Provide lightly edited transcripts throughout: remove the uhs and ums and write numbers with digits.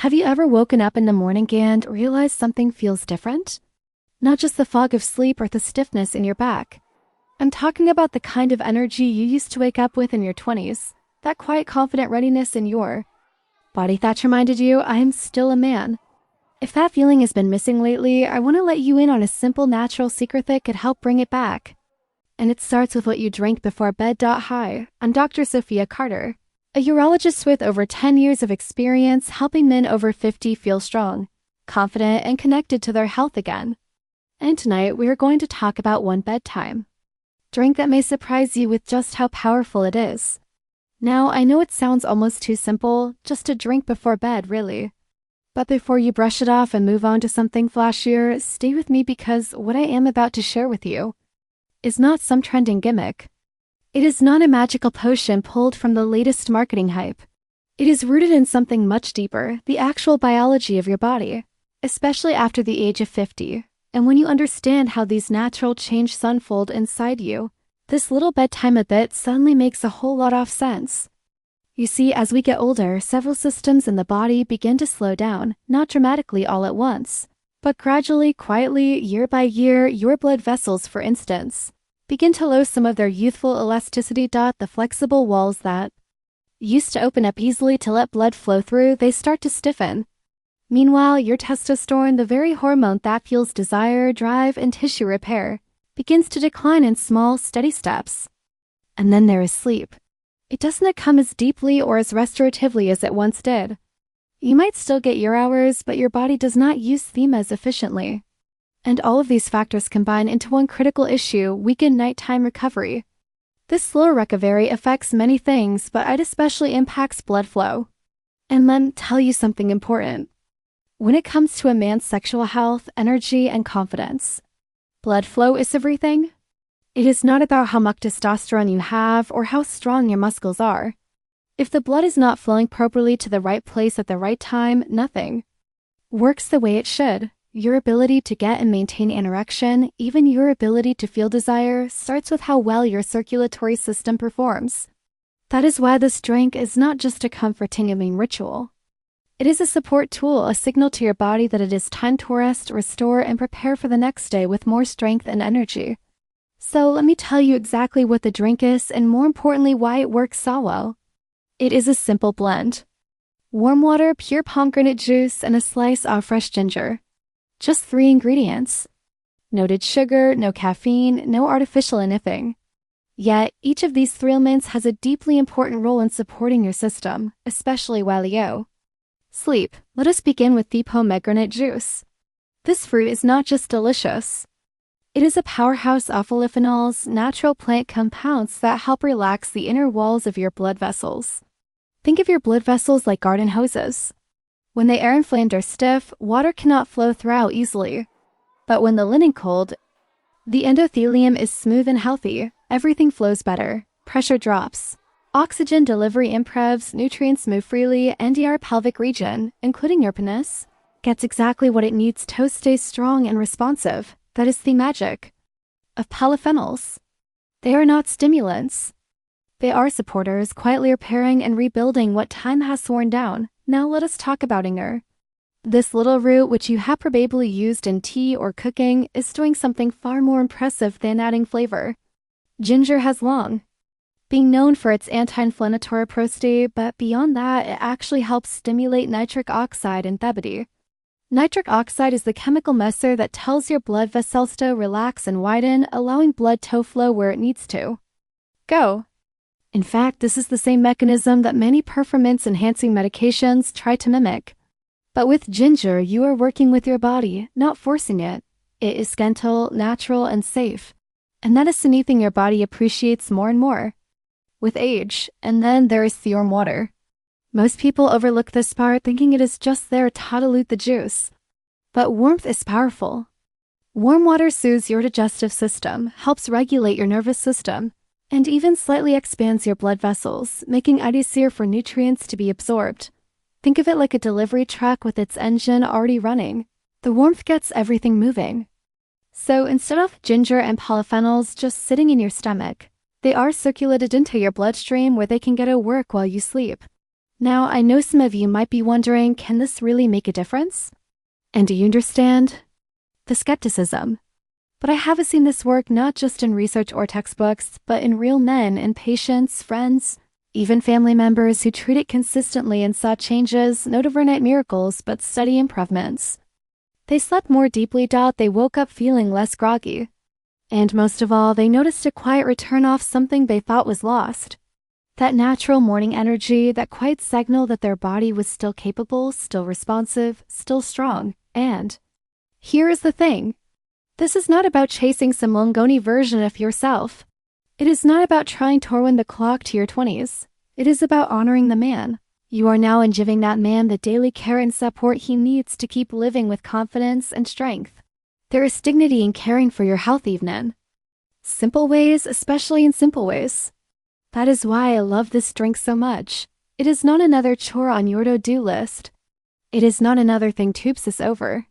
Have you ever woken up in the morning and realized something feels different? Not just the fog of sleep or the stiffness in your back. I'm talking about the kind of energy you used to wake up with in your 20s, that quiet, confident readiness in your body that reminded you, I am still a man. If that feeling has been missing lately, I want to let you in on a simple, natural secret that could help bring it back. And it starts with what you drink before bed. Hi, I'm Dr. Sophia Carter, a urologist with over 10 years of experience helping men over 50 feel strong, confident, and connected to their health again. And tonight, we are going to talk about one bedtime drink that may surprise you with just how powerful it is. Now, I know it sounds almost too simple, just a drink before bed, really. But before you brush it off and move on to something flashier, stay with me because what I am about to share with you is not some trending gimmick. It is not a magical potion pulled from the latest marketing hype. It is rooted in something much deeper, the actual biology of your body, especially after the age of 50. And when you understand how these natural changes unfold inside you, this little bedtime habit suddenly makes a whole lot of sense. You see, as we get older, several systems in the body begin to slow down, not dramatically all at once, but gradually, quietly, year by year. Your blood vessels, for instance, begin to lose some of their youthful elasticity. The flexible walls that used to open up easily to let blood flow through, they start to stiffen. Meanwhile, your testosterone, the very hormone that fuels desire, drive, and tissue repair, begins to decline in small, steady steps. And then there is sleep. It doesn't come as deeply or as restoratively as it once did. You might still get your hours, but your body does not use them as efficiently. And all of these factors combine into one critical issue: weakened nighttime recovery. This slow recovery affects many things, but it especially impacts blood flow. And let me tell you something important. When it comes to a man's sexual health, energy, and confidence, blood flow is everything. It is not about how much testosterone you have or how strong your muscles are. If the blood is not flowing properly to the right place at the right time, nothing works the way it should. Your ability to get and maintain an erection, even your ability to feel desire, starts with how well your circulatory system performs. That is why this drink is not just a comforting ritual. It is a support tool, a signal to your body that it is time to rest, restore, and prepare for the next day with more strength and energy. So let me tell you exactly what the drink is and, more importantly, why it works so well. It is a simple blend: warm water, pure pomegranate juice, and a slice of fresh ginger. Just 3 ingredients. Noted sugar, no caffeine, no artificial anything. Yet, each of these 3 elements has a deeply important role in supporting your system, especially while you sleep. Let us begin with the pomegranate juice. This fruit is not just delicious. It is a powerhouse of polyphenols, natural plant compounds that help relax the inner walls of your blood vessels. Think of your blood vessels like garden hoses. When they are inflamed or stiff, water cannot flow throughout easily. But when the linen cold, the endothelium is smooth and healthy, everything flows better, pressure drops. Oxygen delivery improves, nutrients move freely, and your pelvic region, including your penis, gets exactly what it needs to stay strong and responsive. That is the magic of polyphenols. They are not stimulants. They are supporters, quietly repairing and rebuilding what time has worn down. Now let us talk about ginger. This little root, which you have probably used in tea or cooking, is doing something far more impressive than adding flavor. Ginger has long being known for its anti-inflammatory properties, but beyond that, it actually helps stimulate nitric oxide and therapy. Nitric oxide is the chemical messenger that tells your blood vessels to relax and widen, allowing blood to flow where it needs to go. In fact, this is the same mechanism that many performance-enhancing medications try to mimic. But with ginger, you are working with your body, not forcing it. It is gentle, natural, and safe. And that is anything your body appreciates more and more with age. And then there is the warm water. Most people overlook this part, thinking it is just there to dilute the juice. But warmth is powerful. Warm water soothes your digestive system, helps regulate your nervous system, and even slightly expands your blood vessels, making it easier for nutrients to be absorbed. Think of it like a delivery truck with its engine already running. The warmth gets everything moving. So instead of ginger and polyphenols just sitting in your stomach, they are circulated into your bloodstream where they can get to work while you sleep. Now, I know some of you might be wondering, can this really make a difference? And do you understand the skepticism? But I have seen this work not just in research or textbooks, but in real men and patients, friends, even family members who treat it consistently and saw changes, not overnight miracles, but steady improvements. They slept more deeply. They woke up feeling less groggy. And most of all, they noticed a quiet return of something they thought was lost. That natural morning energy, that quiet signal that their body was still capable, still responsive, still strong. And here is the thing. This is not about chasing some Longoni version of yourself. It is not about trying to rewind the clock to your 20s. It is about honoring the man you are now and giving that man the daily care and support he needs to keep living with confidence and strength. There is dignity in caring for your health even. Simple ways, especially in simple ways. That is why I love this drink so much. It is not another chore on your to-do list. It is not another thing to obsess over.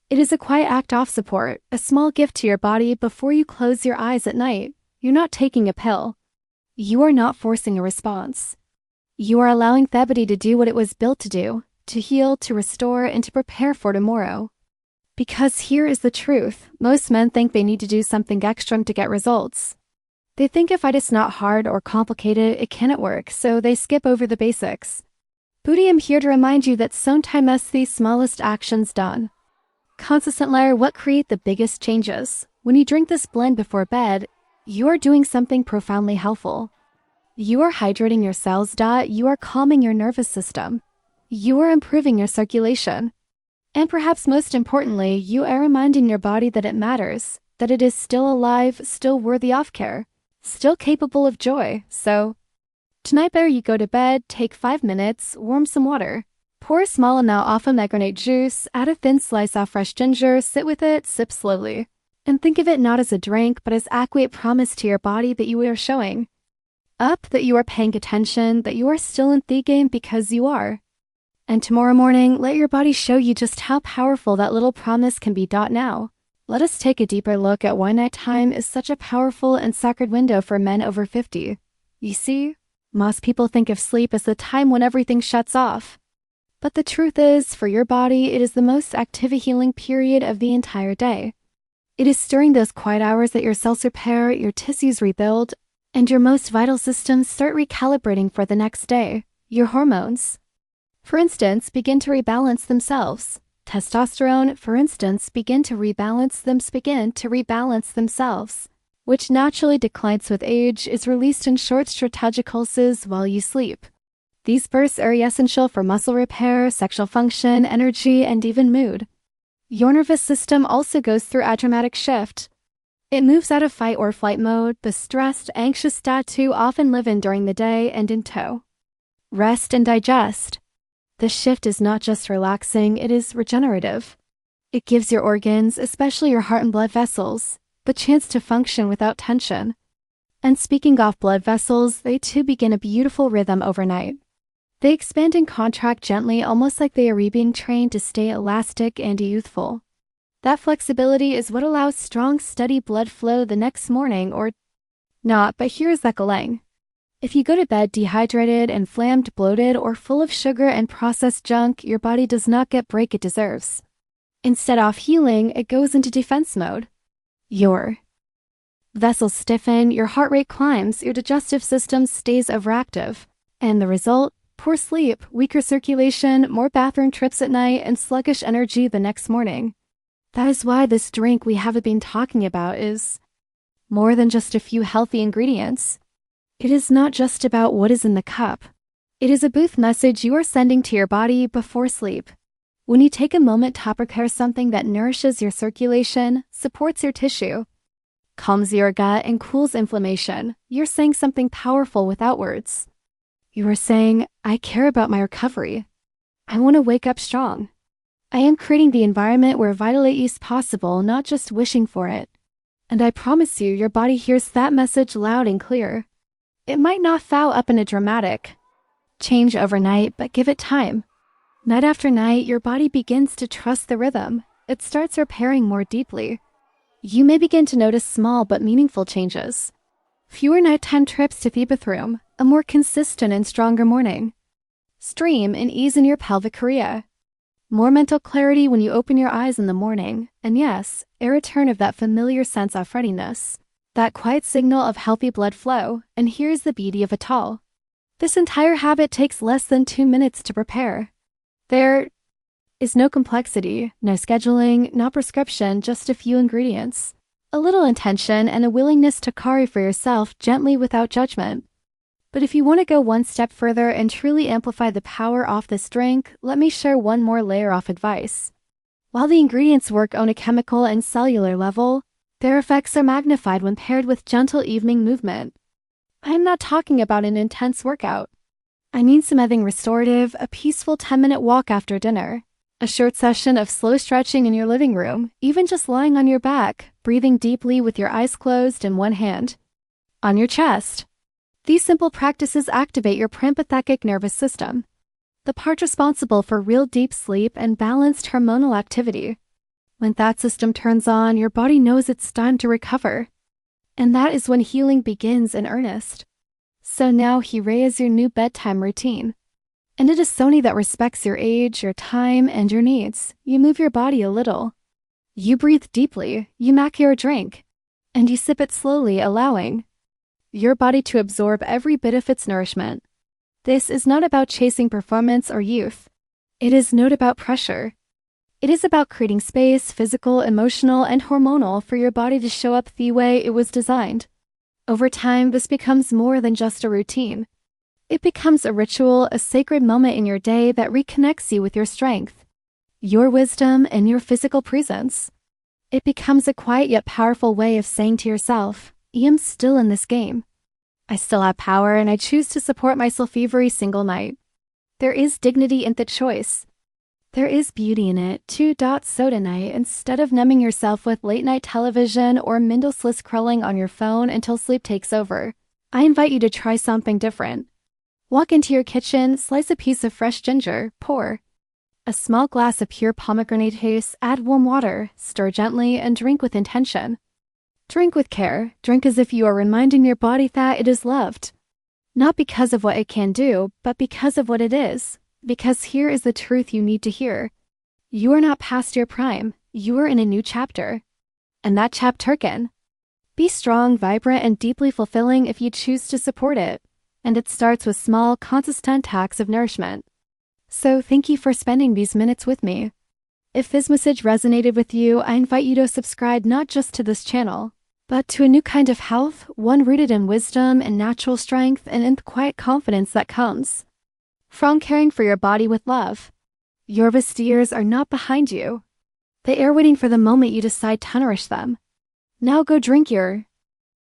It is a quiet act of support, a small gift to your body before you close your eyes at night. You're not taking a pill. You are not forcing a response. You are allowing the body to do what it was built to do, to heal, to restore, and to prepare for tomorrow. Because here is the truth. Most men think they need to do something extra to get results. They think if it is not hard or complicated, it cannot work, so they skip over the basics. But I am here to remind you that sometimes the smallest actions done consistently are what create the biggest changes. When you drink this blend before bed, you are doing something profoundly helpful. You are hydrating your cells. You are calming your nervous system. You are improving your circulation. And perhaps most importantly, you are reminding your body that it matters, that it is still alive, still worthy of care, still capable of joy. So, tonight before you go to bed, take 5 minutes, warm some water. Pour a small amount of pomegranate juice, add a thin slice of fresh ginger, sit with it, sip slowly. And think of it not as a drink, but as accurate promise to your body that you are showing up, that you are paying attention, that you are still in the game because you are. And tomorrow morning, let your body show you just how powerful that little promise can be. Now, let us take a deeper look at why nighttime is such a powerful and sacred window for men over 50. You see, most people think of sleep as the time when everything shuts off. But the truth is, for your body, it is the most active healing period of the entire day. It is during those quiet hours that your cells repair, your tissues rebuild, and your most vital systems start recalibrating for the next day. Your hormones, for instance, begin to rebalance themselves. Testosterone, for instance, begin to rebalance themselves, which naturally declines with age, is released in short strategic pulses while you sleep. These bursts are essential for muscle repair, sexual function, energy, and even mood. Your nervous system also goes through a dramatic shift. It moves out of fight or flight mode, the stressed, anxious state too often live in during the day, and into rest and digest. The shift is not just relaxing, it is regenerative. It gives your organs, especially your heart and blood vessels, the chance to function without tension. And speaking of blood vessels, they too begin a beautiful rhythm overnight. They expand and contract gently, almost like they are being trained to stay elastic and youthful. That flexibility is what allows strong, steady blood flow the next morning or not, but here's the galang. If you go to bed dehydrated, inflamed, bloated, or full of sugar and processed junk, your body does not get break it deserves. Instead of healing, it goes into defense mode. Your vessels stiffen, your heart rate climbs, your digestive system stays overactive. And the result? Poor sleep, weaker circulation, more bathroom trips at night, and sluggish energy the next morning. That is why this drink we have been talking about is more than just a few healthy ingredients. It is not just about what is in the cup. It is a boost message you are sending to your body before sleep. When you take a moment to prepare something that nourishes your circulation, supports your tissue, calms your gut, and cools inflammation, you're saying something powerful without words. You are saying, I care about my recovery. I want to wake up strong. I am creating the environment where vitality is possible, not just wishing for it. And I promise you, your body hears that message loud and clear. It might not foul up in a dramatic change overnight, but give it time. Night after night, your body begins to trust the rhythm. It starts repairing more deeply. You may begin to notice small but meaningful changes. Fewer nighttime trips to the bathroom, a more consistent and stronger morning. stream, and ease in your pelvic area. More mental clarity when you open your eyes in the morning, and yes, a return of that familiar sense of readiness, that quiet signal of healthy blood flow. And here's the beauty of it all. This entire habit takes less than 2 minutes to prepare. There is no complexity, no scheduling, no prescription, just a few ingredients, a little intention, and a willingness to carry for yourself gently without judgment. But if you want to go one step further and truly amplify the power of this drink, let me share one more layer of advice. While the ingredients work on a chemical and cellular level, their effects are magnified when paired with gentle evening movement. I am not talking about an intense workout. I mean something restorative, a peaceful 10-minute walk after dinner, a short session of slow stretching in your living room, even just lying on your back, breathing deeply with your eyes closed and one hand on your chest. These simple practices activate your parasympathetic nervous system, the part responsible for real deep sleep and balanced hormonal activity. When that system turns on, your body knows it's time to recover. And that is when healing begins in earnest. So now here is your new bedtime routine. And it is Sony that respects your age, your time, and your needs. You move your body a little. You breathe deeply, you mac your drink, and you sip it slowly, allowing your body to absorb every bit of its nourishment. This is not about chasing performance or youth. It is not about pressure. It is about creating space, physical, emotional, and hormonal, for your body to show up the way it was designed. Over time, this becomes more than just a routine. It becomes a ritual, a sacred moment in your day that reconnects you with your strength, your wisdom, and your physical presence. It becomes a quiet yet powerful way of saying to yourself, I am still in this game. I still have power, and I choose to support myself every single night. There is dignity in the choice. There is beauty in it. So tonight, instead of numbing yourself with late-night television or mindless scrolling on your phone until sleep takes over, I invite you to try something different. Walk into your kitchen, slice a piece of fresh ginger, pour a small glass of pure pomegranate juice, add warm water, stir gently, and drink with intention. Drink with care. Drink as if you are reminding your body that it is loved. Not because of what it can do, but because of what it is. Because here is the truth you need to hear. You are not past your prime. You are in a new chapter. And that chapter can be strong, vibrant, and deeply fulfilling if you choose to support it. And it starts with small, consistent acts of nourishment. So thank you for spending these minutes with me. If this message resonated with you, I invite you to subscribe not just to this channel, but to a new kind of health, one rooted in wisdom and natural strength and in the quiet confidence that comes from caring for your body with love. Your best years are not behind you. They are waiting for the moment you decide to nourish them. Now go drink your